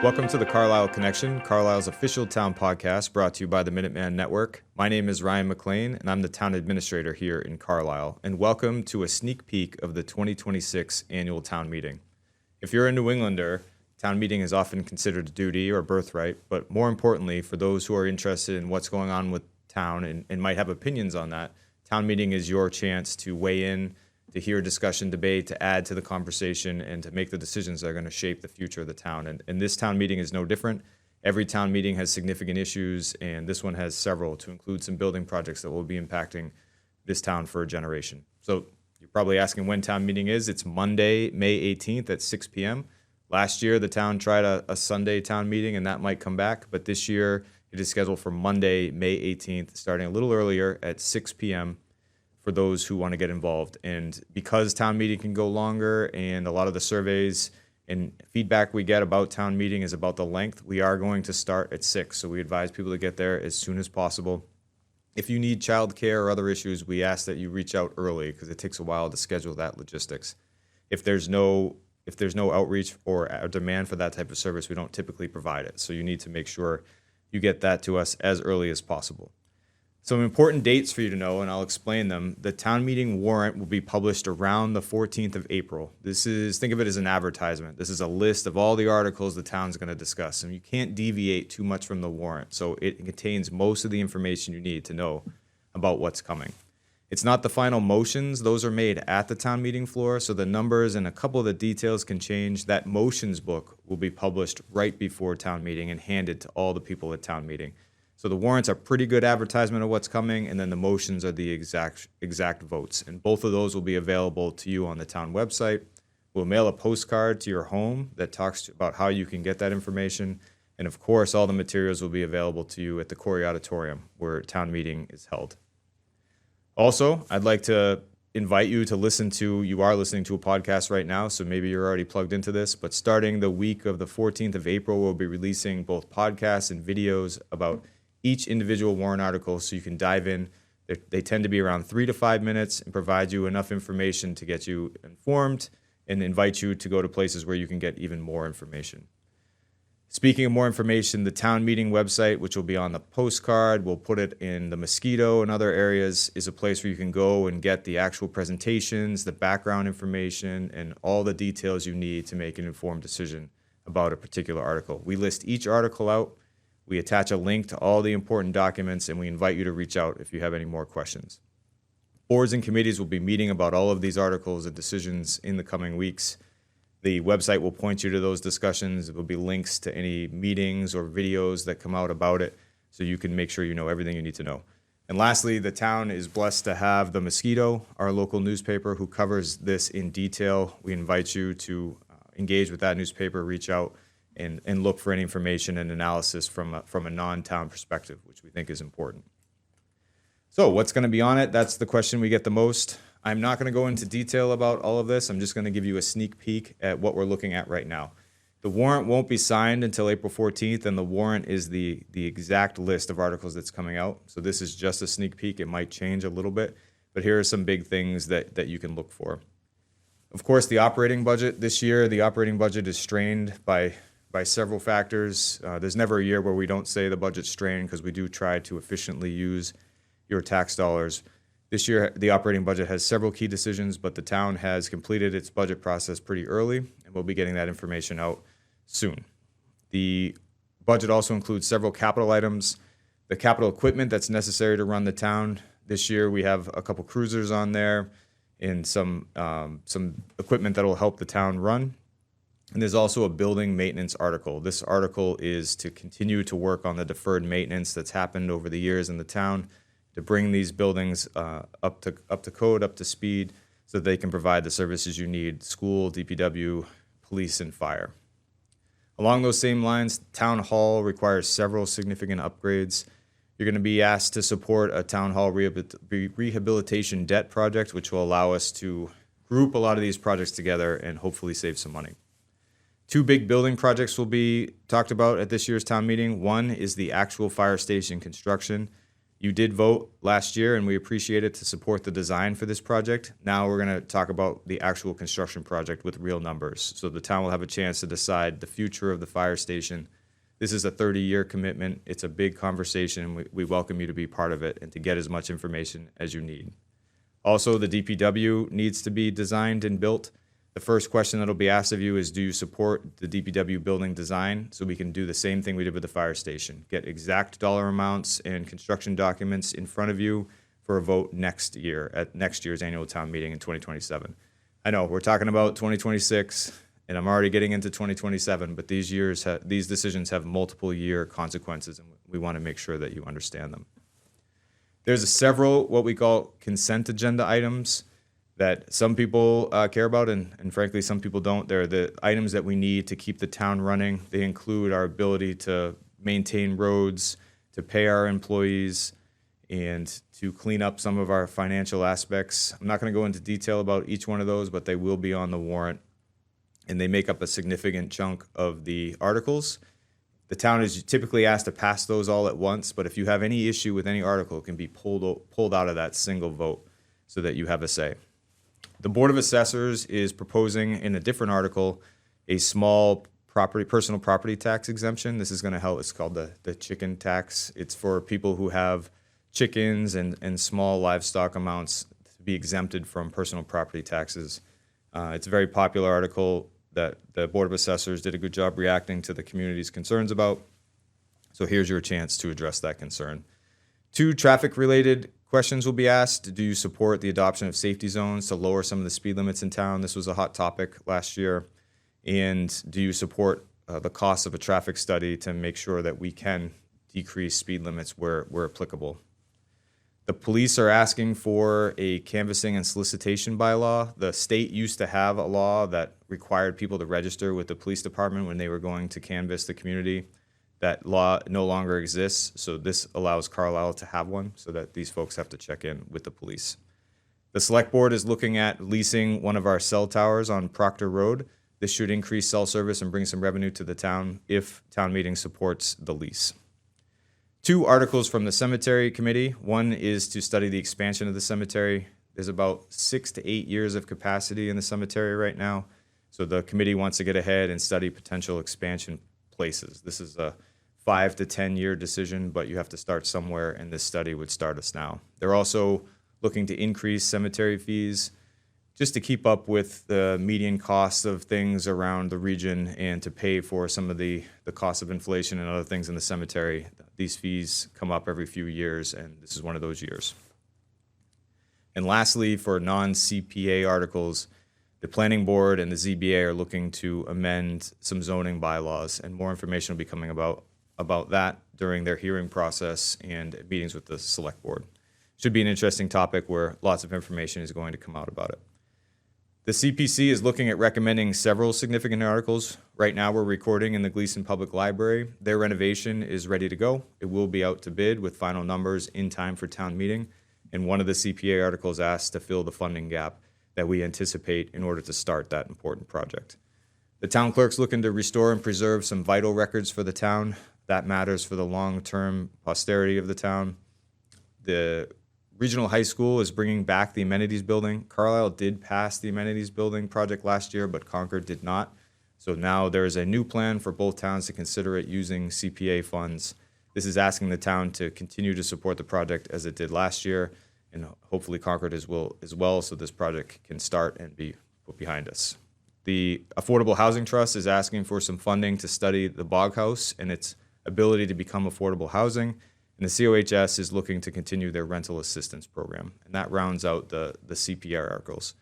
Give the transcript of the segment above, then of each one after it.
Welcome to the Carlisle Connection, Carlisle's official town podcast brought to you by the Minuteman Network. My name is Ryan McLane, and I'm the town administrator here in Carlisle. And welcome to a sneak peek of the 2026 annual town meeting. If you're a New Englander, town meeting is often considered a duty or birthright, but more importantly, for those who are interested in what's going on with town and might have opinions on that, town meeting is your chance to weigh in, to hear discussion, debate, to add to the conversation, and to make the decisions that are going to shape the future of the town. And this town meeting is no different. Every town meeting has significant issues, and this one has several, to include some building projects that will be impacting this town for a generation. So you're probably asking when town meeting is. It's Monday, May 18th at 6 p.m. Last year, the town tried a Sunday town meeting, and that might come back. But this year, it is scheduled for Monday, May 18th, starting a little earlier at 6 p.m., for those who want to get involved. And because town meeting can go longer and a lot of the surveys and feedback we get about town meeting is about the length, we are going to start at 6. So we advise people to get there as soon as possible. If you need childcare or other issues, we ask that you reach out early because it takes a while to schedule that logistics. If there's no outreach or a demand for that type of service, we don't typically provide it. So you need to make sure you get that to us as early as possible. Some important dates for you to know, and I'll explain them. The town meeting warrant will be published around the 14th of April. Think of it as an advertisement. This is a list of all the articles the town's going to discuss, and you can't deviate too much from the warrant. So it contains most of the information you need to know about what's coming. It's not the final motions. Those are made at the town meeting floor, so the numbers and a couple of the details can change. That motions book will be published right before town meeting and handed to all the people at town meeting. So the warrants are pretty good advertisement of what's coming, and then the motions are the exact votes. And both of those will be available to you on the town website. We'll mail a postcard to your home that talks about how you can get that information. And of course, all the materials will be available to you at the Corey Auditorium, where town meeting is held. Also, I'd like to invite you to you are listening to a podcast right now, so maybe you're already plugged into this, but starting the week of the 14th of April, we'll be releasing both podcasts and videos about each individual warrant article so you can dive in. They tend to be around 3 to 5 minutes and provide you enough information to get you informed and invite you to go to places where you can get even more information. Speaking of more information, the town meeting website, which will be on the postcard, we'll put it in the Mosquito and other areas, is a place where you can go and get the actual presentations, the background information, and all the details you need to make an informed decision about a particular article. We list each article out. We attach a link to all the important documents, and we invite you to reach out if you have any more questions. Boards and committees will be meeting about all of these articles and decisions in the coming weeks. The website will point you to those discussions. There will be links to any meetings or videos that come out about it, so you can make sure you know everything you need to know. And lastly, the town is blessed to have the Mosquito, our local newspaper, who covers this in detail. We invite you to engage with that newspaper, reach out, and look for any information and analysis from a non-town perspective, which we think is important. So what's going to be on it? That's the question we get the most. I'm not going to go into detail about all of this. I'm just going to give you a sneak peek at what we're looking at right now. The warrant won't be signed until April 14th, and the warrant is the exact list of articles that's coming out. So this is just a sneak peek. It might change a little bit, but here are some big things that you can look for. Of course, the operating budget this year, the operating budget is strained by several factors. There's never a year where we don't say the budget's strained because we do try to efficiently use your tax dollars. This year, the operating budget has several key decisions, but the town has completed its budget process pretty early, and we'll be getting that information out soon. The budget also includes several capital items. The capital equipment that's necessary to run the town. This year, we have a couple cruisers on there and some equipment that will help the town run. And there's also a building maintenance article. This article is to continue to work on the deferred maintenance that's happened over the years in the town to bring these buildings up to code, up to speed, so that they can provide the services you need: school, DPW, police, and fire. Along those same lines, Town Hall requires several significant upgrades. You're going to be asked to support a Town Hall rehabilitation debt project, which will allow us to group a lot of these projects together and hopefully save some money. 2 big building projects will be talked about at this year's town meeting. One is the actual fire station construction. You did vote last year, and we appreciate it, to support the design for this project. Now we're going to talk about the actual construction project with real numbers. So the town will have a chance to decide the future of the fire station. This is a 30-year commitment. It's a big conversation, and we welcome you to be part of it and to get as much information as you need. Also, the DPW needs to be designed and built. The first question that will be asked of you is, do you support the DPW building design, so we can do the same thing we did with the fire station? Get exact dollar amounts and construction documents in front of you for a vote next year at next year's annual town meeting in 2027. I know we're talking about 2026, and I'm already getting into 2027, but these decisions have multiple year consequences, and we want to make sure that you understand them. There's several what we call consent agenda items that some people care about, and frankly, some people don't. They're the items that we need to keep the town running. They include our ability to maintain roads, to pay our employees, and to clean up some of our financial aspects. I'm not going to go into detail about each one of those, but they will be on the warrant, and they make up a significant chunk of the articles. The town is typically asked to pass those all at once, but if you have any issue with any article, it can be pulled out of that single vote so that you have a say. The Board of Assessors is proposing in a different article a small personal property tax exemption. This is going to help. It's called the chicken tax. It's for people who have chickens and small livestock amounts to be exempted from personal property taxes. It's a very popular article that the Board of Assessors did a good job reacting to the community's concerns about. So here's your chance to address that concern. 2 traffic-related questions will be asked. Do you support the adoption of safety zones to lower some of the speed limits in town? This was a hot topic last year. And do you support the cost of a traffic study to make sure that we can decrease speed limits where applicable? The police are asking for a canvassing and solicitation bylaw. The state used to have a law that required people to register with the police department when they were going to canvass the community. That law no longer exists, so this allows Carlisle to have one so that these folks have to check in with the police. The Select Board is looking at leasing one of our cell towers on Proctor Road. This should increase cell service and bring some revenue to the town if town meeting supports the lease. 2 articles from the Cemetery Committee. One is to study the expansion of the cemetery. There's about 6 to 8 years of capacity in the cemetery right now, so the committee wants to get ahead and study potential expansion places. This is a 5 to 10 year decision, but you have to start somewhere, and this study would start us now. They're also looking to increase cemetery fees just to keep up with the median costs of things around the region and to pay for some of the cost of inflation and other things in the cemetery. These fees come up every few years, and this is one of those years. And lastly, for non-CPA articles, the Planning Board and the ZBA are looking to amend some zoning bylaws, and more information will be coming about that during their hearing process and meetings with the Select Board. Should be an interesting topic where lots of information is going to come out about it. The CPC is looking at recommending several significant articles. Right now we're recording in the Gleason Public Library. Their renovation is ready to go. It will be out to bid with final numbers in time for town meeting, and one of the CPA articles asks to fill the funding gap that we anticipate in order to start that important project. The town clerk's looking to restore and preserve some vital records for the town. That matters for the long-term posterity of the town. The regional high school is bringing back the amenities building. Carlisle did pass the amenities building project last year, but Concord did not. So now there is a new plan for both towns to consider it using CPA funds. This is asking the town to continue to support the project as it did last year, and hopefully Concord as well, so this project can start and be put behind us. The Affordable Housing Trust is asking for some funding to study the Bog House and its ability to become affordable housing, and the COHS is looking to continue their rental assistance program, and that rounds out the CPR articles.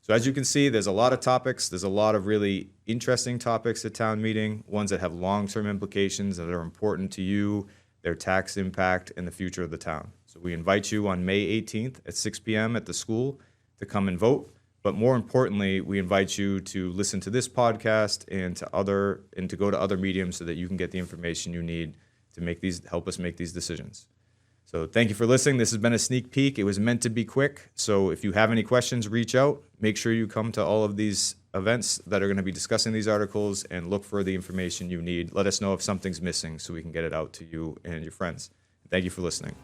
So as you can see, there's a lot of topics. There's a lot of really interesting topics at town meeting, ones that have long-term implications that are important to you, their tax impact, and the future of the town. So we invite you on May 18th at 6 p.m. at the school to come and vote. But more importantly, we invite you to listen to this podcast and to go to other mediums so that you can get the information you need to help us make these decisions. So thank you for listening. This has been a sneak peek. It was meant to be quick. So if you have any questions, reach out. Make sure you come to all of these events that are going to be discussing these articles and look for the information you need. Let us know if something's missing so we can get it out to you and your friends. Thank you for listening.